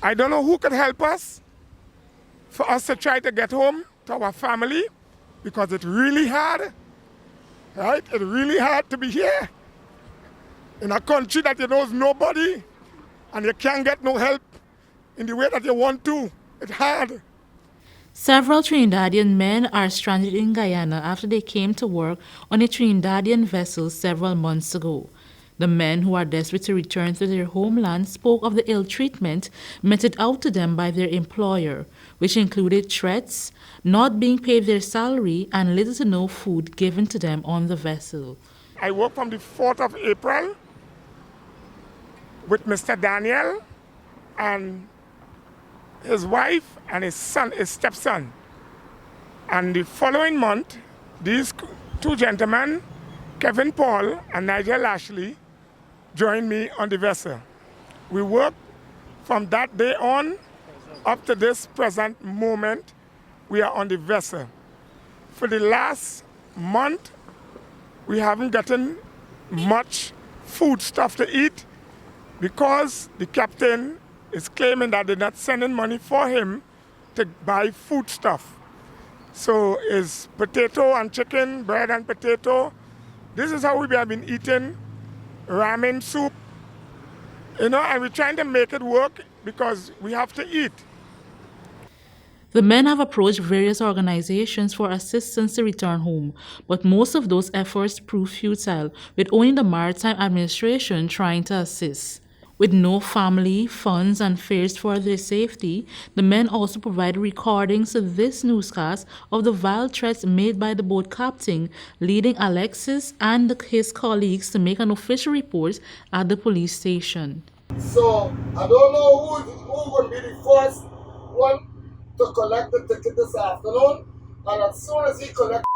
I don't know who could help us for us to try to get home to our family, because it's really hard, right? It's really hard to be here in a country that you knows nobody and you can't get no help in the way that you want to. It's hard. Several Trinidadian men are stranded in Guyana after they came to work on a Trinidadian vessel several months ago. The men, who are desperate to return to their homeland, spoke of the ill treatment meted out to them by their employer, which included threats, not being paid their salary, and little to no food given to them on the vessel. I work from the 4th of April with Mr. Daniel and his wife and his son, his stepson. And the following month, these two gentlemen, Kevin Paul and Nigel Ashley, joined me on the vessel. We worked from that day on up to this present moment. We are on the vessel. For the last month, we haven't gotten much food stuff to eat because the captain is claiming that they're not sending money for him to buy food stuff. So it's potato and chicken, bread and potato. This is how we have been eating ramen soup, and we're trying to make it work because we have to eat. The men have approached various organizations for assistance to return home, but most of those efforts proved futile, with only the Maritime Administration trying to assist. With no family, funds, and fears for their safety, the men also provided recordings to this newscast of the vile threats made by the boat captain, leading Alexis and his colleagues to make an official report at the police station. So I don't know who's going to be the first one to collect the ticket this afternoon, and as soon as he collects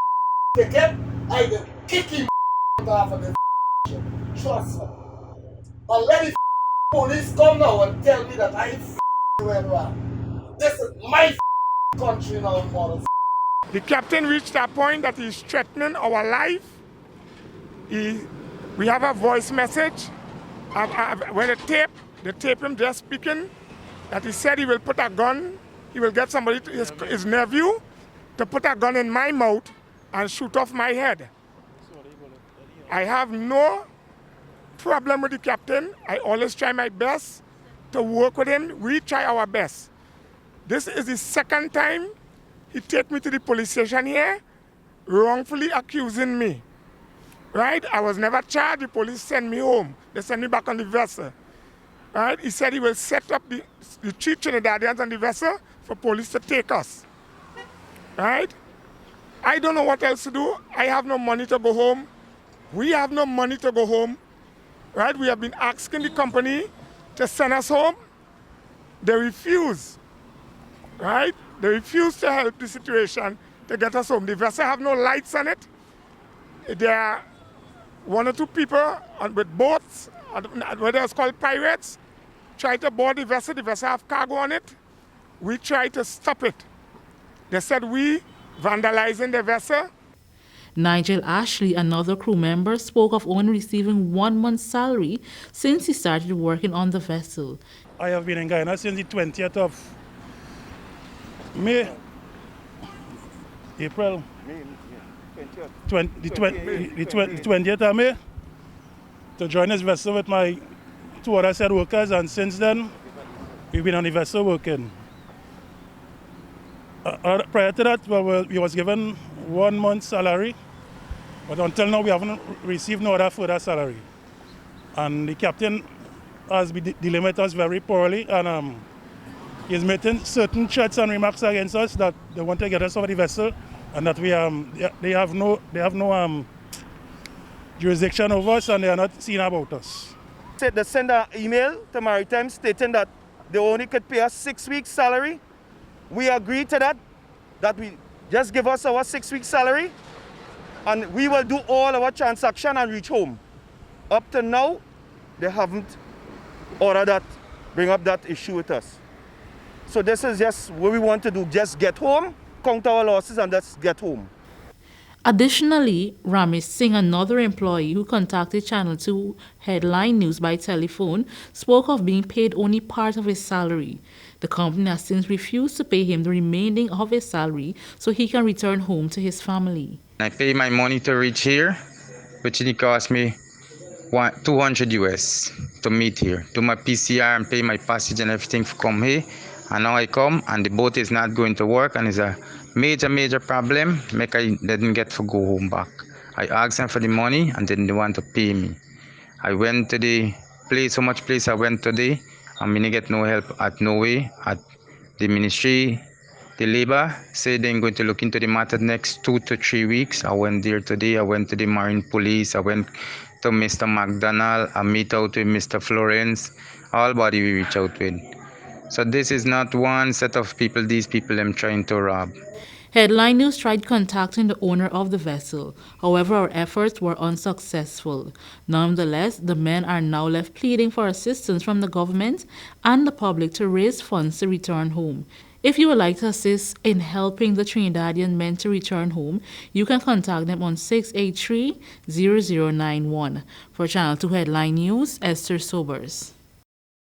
the ticket, I will kick him off of the ship. Trust me. And let the police come now and tell me that I went wrong. This is my country now, mother. The captain reached a point that he's threatening our life. We have a voice message where they tape him just speaking, that he said he will put a gun, he will get somebody, his nephew, to put a gun in my mouth and shoot off my head. I have no problem with the captain. I always try my best to work with him. We try our best. This is the second time he take me to the police station here, wrongfully accusing me. Right? I was never charged. The police sent me home. They sent me back on the vessel. Right? He said he will set up the 3 Trinidadians on the vessel for police to take us. Right? I don't know what else to do. I have no money to go home. We have no money to go home. Right? We have been asking the company to send us home. They refuse. Right? They refuse to help the situation to get us home. The vessel have no lights on it. There are 1 or 2 people with boats, what is called pirates, try to board the vessel. The vessel have cargo on it. We try to stop it. They said we vandalizing the vessel. Nigel Ashley, another crew member, spoke of only receiving 1 month's salary since he started working on the vessel. I have been in Guyana since the 20th of May, April, the 20th of May, to join this vessel with my 2 other said workers, and since then, we've been on the vessel working. Prior to that, we was given 1 month's salary, but until now, we haven't received no other further salary. And the captain has been dealing with us very poorly, and he's making certain threats and remarks against us that they want to get us off the vessel, and that they have no jurisdiction over us, and they are not seeing about us. They send an email to Maritime stating that they only could pay us 6 weeks' salary. We agreed to that we just give us our 6 weeks' salary, and we will do all our transaction and reach home. Up to now, they haven't ordered that, bring up that issue with us. So this is just what we want to do, just get home, count our losses, and let's get home. Additionally, Ramesh Singh, another employee who contacted Channel 2 Headline News by telephone, spoke of being paid only part of his salary. The company has since refused to pay him the remaining of his salary so he can return home to his family. I pay my money to reach here, which it cost me 200 US to meet here, do my PCR and pay my passage and everything to come here. And now I come and the boat is not going to work and it's a major problem. Make I didn't get to go home back. I asked them for the money and then they want to pay me. I went to the place, so much place I went today, and I get no help at no way at the ministry. The labor said they're going to look into the matter next 2 to 3 weeks. I went there today. I went to the Marine Police. I went to Mr. McDonald. I meet out with Mr. Florence. All body we reach out with. So this is not one set of people. These people I'm trying to rob. Headline News tried contacting the owner of the vessel. However, our efforts were unsuccessful. Nonetheless, the men are now left pleading for assistance from the government and the public to raise funds to return home. If you would like to assist in helping the Trinidadian men to return home, you can contact them on 683-0091. For Channel 2 Headline News, Esther Sobers.